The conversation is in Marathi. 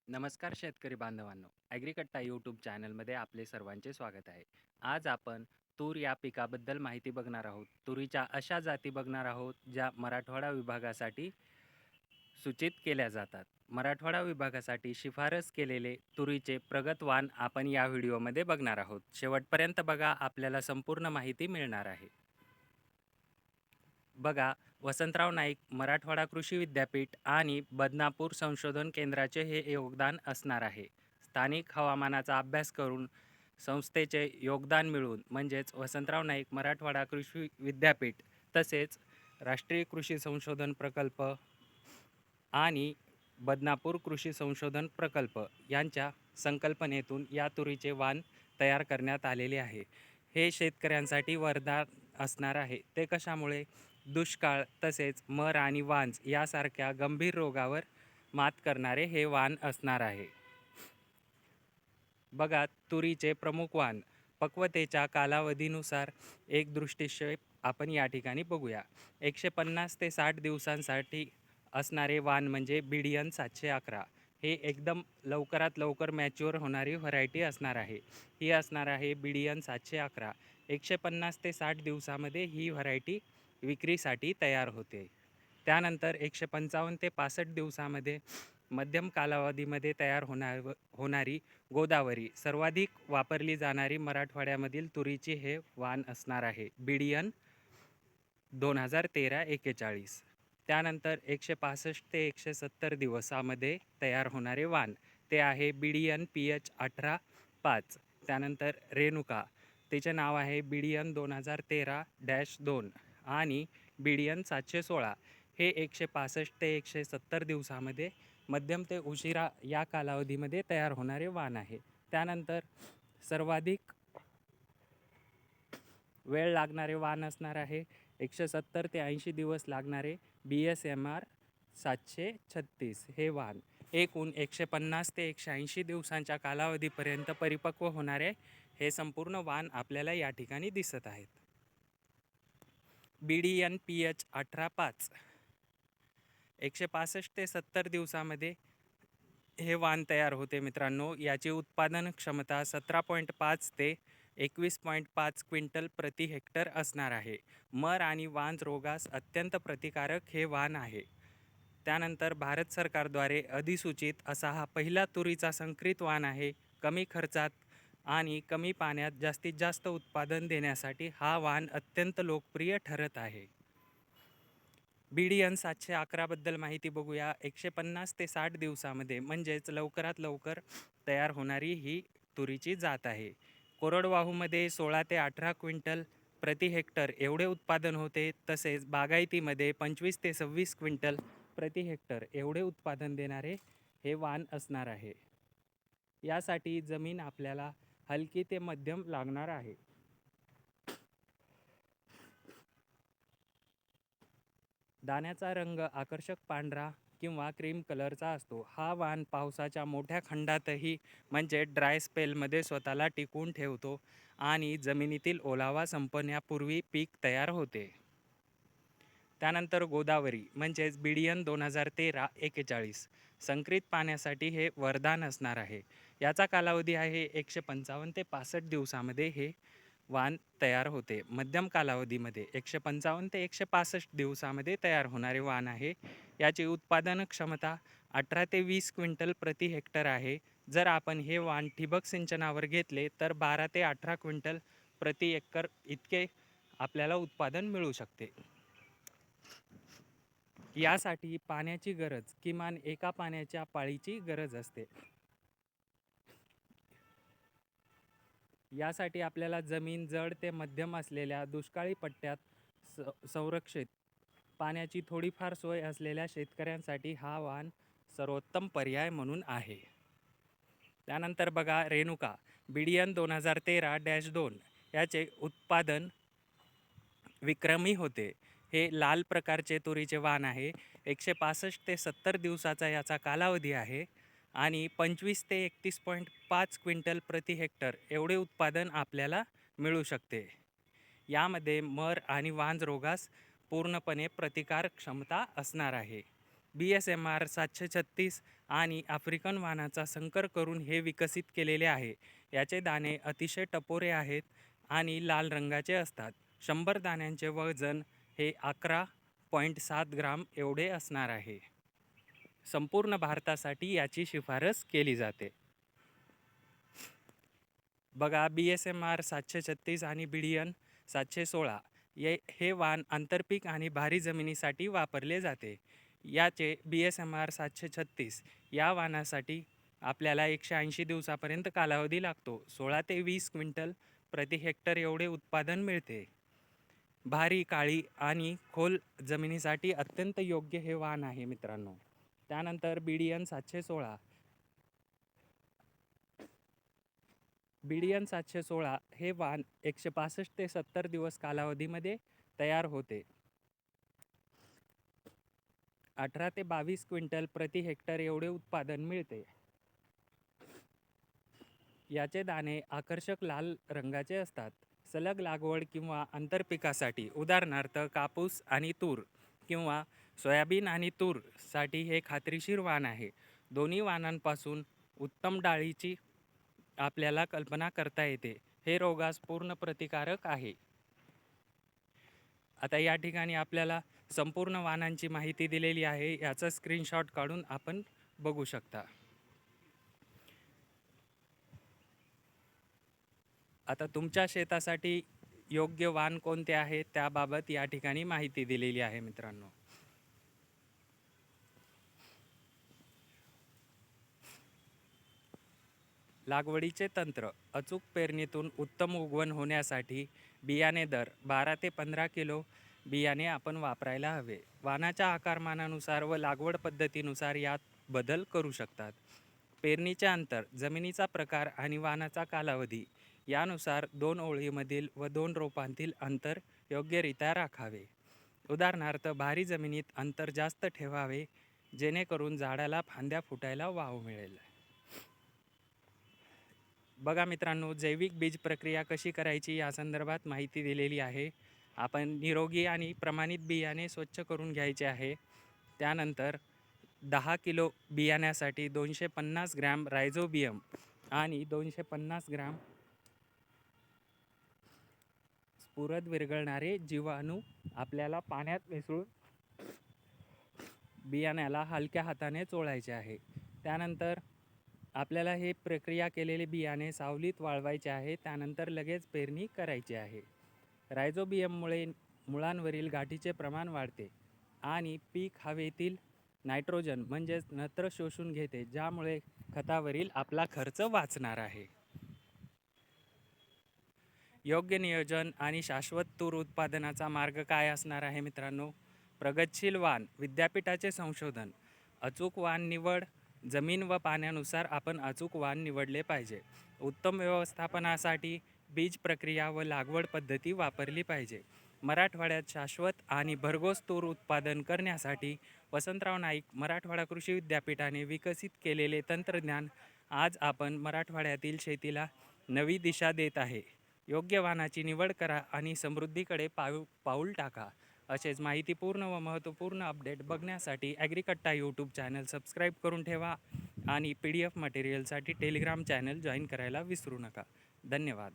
नमस्कार शेतकरी बांधवांनो, ॲग्रिकट्टा यूट्यूब चॅनलमध्ये आपले सर्वांचे स्वागत आहे. आज आपण तूर या पिकाबद्दल माहिती बघणार आहोत. तुरीच्या अशा जाती बघणार आहोत ज्या मराठवाडा विभागासाठी सूचित केल्या जातात. मराठवाडा विभागासाठी शिफारस केलेले तुरीचे प्रगत वाण आपण या व्हिडिओमध्ये बघणार आहोत. शेवटपर्यंत बघा, आपल्याला संपूर्ण माहिती मिळणार आहे. बघा, वसंतराव नाईक मराठवाडा कृषी विद्यापीठ आणि बदनापूर संशोधन केंद्राचे हे योगदान असणार आहे. स्थानिक हवामानाचा अभ्यास करून संस्थेचे योगदान मिळवून म्हणजेच वसंतराव नाईक मराठवाडा कृषी विद्यापीठ तसेच राष्ट्रीय कृषी संशोधन प्रकल्प आणि बदनापूर कृषी संशोधन प्रकल्प यांच्या संकल्पनेतून या तुरीचे वाण तयार करण्यात आलेले आहे. हे शेतकऱ्यांसाठी वरदान असणार आहे. ते कशामुळे? दुष्काळ तसेच मर आणि वांज यासारख्या गंभीर रोगावर मात करणारे हे वाण असणार आहे. बघा, तुरीचे प्रमुख वाण पक्वतेच्या कालावधीनुसार एक दृष्टिक्षेप आपण या ठिकाणी बघूया. 150 ते 60 दिवसांसाठी असणारे वाण म्हणजे BDN 711. हे एकदम लवकरात लवकर मॅच्युअर होणारी व्हरायटी असणार आहे. ही असणार आहे BDN 711. 150 ते 60 दिवसामध्ये ही व्हरायटी विक्रीसाठी तयार होते. त्यानंतर 155 ते 65 दिवसामध्ये मध्यम कालावधीमध्ये तयार होणारी गोदावरी सर्वाधिक वापरली जाणारी मराठवाड्यामधील तुरीची हे वाण असणार आहे. BDN 2013-41. त्यानंतर 165 ते 170 दिवसामध्ये तयार होणारे वाण ते आहे BDN PH 18-5. त्यानंतर रेणुका, तिचे नाव आहे BDN 2013-2 आणि BDN 716. हे 165 ते 170 दिवसामध्ये मध्यम ते उशिरा या कालावधीमध्ये तयार होणारे वाण आहे. त्यानंतर सर्वाधिक वेळ लागणारे वाण असणार आहे 170 ते 80 दिवस लागणारे BSMR 736 हे वाण. एकूण 150 ते 180 दिवसांच्या कालावधीपर्यंत परिपक्व होणारे हे संपूर्ण वाण आपल्याला या ठिकाणी दिसत आहेत. BDN PH 18-5 165 ते 70 दिवसामध्ये हे वाण तयार होते मित्रांनो. याची उत्पादन क्षमता 17.5 ते 21.5 क्विंटल प्रति हेक्टर असणार आहे. मर आणि वांज रोगास अत्यंत प्रतिकारक हे वाण आहे. त्यानंतर भारत सरकारद्वारे अधिसूचित असा हा पहिला तुरीचा संकरित वाण आहे. कमी खर्चात आणि कमी पाण्यात जास्तीत जास्त उत्पादन देण्यासाठी हा वाण अत्यंत लोकप्रिय ठरत आहे. BDN 711 बद्दल माहिती बघूया. 150 ते 60 दिवसामध्ये म्हणजेच लवकरात लवकर तयार होणारी ही तुरीची जात आहे. कोरडवाहूमध्ये 16 ते 18 क्विंटल प्रति हेक्टर एवढे उत्पादन होते. तसेच बागायतीमध्ये 25 ते 26 क्विंटल प्रति हेक्टर एवढे उत्पादन देणारे हे वाण असणार आहे. यासाठी जमीन आपल्याला हलकी ते मध्यम लागणार आहे. दाण्याचा रंग आकर्षक पांढरा किंवा क्रीम कलरचा असतो. हा वाण पावसाच्या मोठ्या खंडातही म्हणजे ड्राय स्पेलमध्ये स्वतःला टिकवून ठेवतो आणि जमिनीतील ओलावा संपण्यापूर्वी पीक तयार होते. त्यानंतर गोदावरी म्हणजेच BDN 2013-41 संकरित पाण्यासाठी हे वरदान असणार आहे. याचा कालावधी आहे 155 ते 65 दिवसामध्ये हे वाण तयार होते. मध्यम कालावधीमध्ये 155 ते 165 दिवसामध्ये तयार होणारे वाण आहे. याची उत्पादन क्षमता 18 ते 20 क्विंटल प्रति हेक्टर आहे. जर आपण हे वाण ठिबक सिंचनावर घेतले तर 12 ते 18 क्विंटल प्रति एकर इतके आपल्याला उत्पादन मिळू शकते. यासाठी पाण्याची गरज किमान एका पाण्याच्या पाळीची गरज असते. यासाठी आपल्याला जमीन जड ते मध्यम असलेल्या दुष्काळी पट्ट्यात संरक्षित पाण्याची थोडीफार सोय असलेल्या शेतकऱ्यांसाठी हा वाण सर्वोत्तम पर्याय म्हणून आहे. त्यानंतर बघा, रेणुका BDN 2013-2 याचे उत्पादन विक्रमी होते. हे लाल प्रकारचे तुरीचे वाण आहे. 165 ते 70 दिवसाचा याचा कालावधी आहे आणि 25 ते 31.5 क्विंटल प्रति हेक्टर एवढे उत्पादन आपल्याला मिळू शकते. यामध्ये मर आणि वांज रोगास पूर्णपणे प्रतिकार क्षमता असणार आहे. BSMR 736 आणि आफ्रिकन वाणाचा संकर करून हे विकसित केलेले आहे. याचे दाणे अतिशय टपोरे आहेत आणि लाल रंगाचे असतात. 100 दाण्यांचे वजन हे 11.7 ग्राम एवढे असणार आहे. संपूर्ण भारतासाठी याची शिफारस केली जाते. बघा, BSMR 736 आणि BDN 716 हे वाण आंतरपीक आणि भारी जमिनीसाठी वापरले जाते. याचे BSMR 736 या वाणासाठी आपल्याला 180 दिवसापर्यंत कालावधी लागतो. 16 ते 20 क्विंटल प्रति हेक्टर एवढे उत्पादन मिळते. भारी, काळी आणि खोल जमिनीसाठी अत्यंत योग्य हे वाण आहे मित्रांनो. त्यानंतर BDN 716 हे वाण 165 ते 70 दिवस कालावधीमध्ये तयार होते. 18 ते 22 क्विंटल प्रति हेक्टर एवढे उत्पादन मिळते. याचे दाणे आकर्षक लाल रंगाचे असतात. सलग लागवड किंवा आंतरपिकासाठी, उदाहरणार्थ कापूस आणि तूर किंवा सोयाबीन आणि तूर साठी हे खात्रीशीर वाण आहे. दोन्ही वाणांपासून उत्तम डाळीची आपल्याला कल्पना करता येते. हे रोगास पूर्ण प्रतिकारक आहे. आता या ठिकाणी आपल्याला संपूर्ण वाणांची माहिती दिलेली आहे. याचा स्क्रीनशॉट काढून आपण बघू शकता. आता तुमच्या शेतासाठी योग्य वाण कोणते आहे त्याबाबत या ठिकाणी माहिती दिलेली आहे मित्रांनो. लागवडीचे तंत्र. अचूक पेरणीतून उत्तम उगवण होण्यासाठी बियाणे दर 12 ते 15 किलो बियाणे आपण वापरायला हवे. वाणाच्या आकारमानानुसार व लागवड पद्धतीनुसार यात बदल करू शकतात. पेरणीचे अंतर, जमिनीचा प्रकार आणि वाणाचा कालावधी यानुसार 2 ओळीमधील व 2 रोपांतील अंतर योग्यरित्या राखावे. उदाहरणार्थ, भारी जमिनीत अंतर जास्त ठेवावे जेणेकरून झाडाला फांद्या फुटायला वाव मिळेल. बघा मित्रांनो, जैविक बीज प्रक्रिया कशी करायची या संदर्भात माहिती दिलेली आहे. आपण निरोगी आणि प्रमाणित बियाणे स्वच्छ करून घ्यायचे आहे. त्यानंतर 10 किलो बियाण्यासाठी 250 ग्रॅम रायझोबियम आणि 250 ग्रॅम स्फुरद विरघळणारे जीवाणू आपल्याला पाण्यात मिसळून बियाण्याला हलक्या हाताने चोळायचे आहे. त्यानंतर आपल्याला हे प्रक्रिया केलेले बियाणे सावलीत वाळवायचे आहे. त्यानंतर लगेच पेरणी करायची आहे. रायझोबियममुळे मुळांवरील गाठीचे प्रमाण वाढते आणि पीक हवेतील नायट्रोजन म्हणजेच नत्र शोषून घेते, ज्यामुळे खतावरील आपला खर्च वाचणार आहे. योग्य नियोजन आणि शाश्वत तूर उत्पादनाचा मार्ग काय असणार आहे मित्रांनो? प्रगतशील वाण, विद्यापीठाचे संशोधन, अचूक वाण निवड, जमीन व पाण्यानुसार आपण अचूक वाण निवडले पाहिजे. उत्तम व्यवस्थापनासाठी बीज प्रक्रिया व लागवड पद्धती वापरली पाहिजे. मराठवाड्यात शाश्वत आणि भरघोस तूर उत्पादन करण्यासाठी वसंतराव नाईक मराठवाडा कृषी विद्यापीठाने विकसित केलेले तंत्रज्ञान आज आपण मराठवाड्यातील शेतीला नवी दिशा देत आहे. योग्य वाणाची निवड करा आणि समृद्धीकडे पाऊल टाका. असेच माहितीपूर्ण व महत्त्वपूर्ण अपडेट बघण्यासाठी ॲग्रिकट्टा यूट्यूब चॅनल सबस्क्राईब करून ठेवा आणि PDF मटेरियलसाठी टेलिग्राम चॅनल जॉईन करायला विसरू नका. धन्यवाद.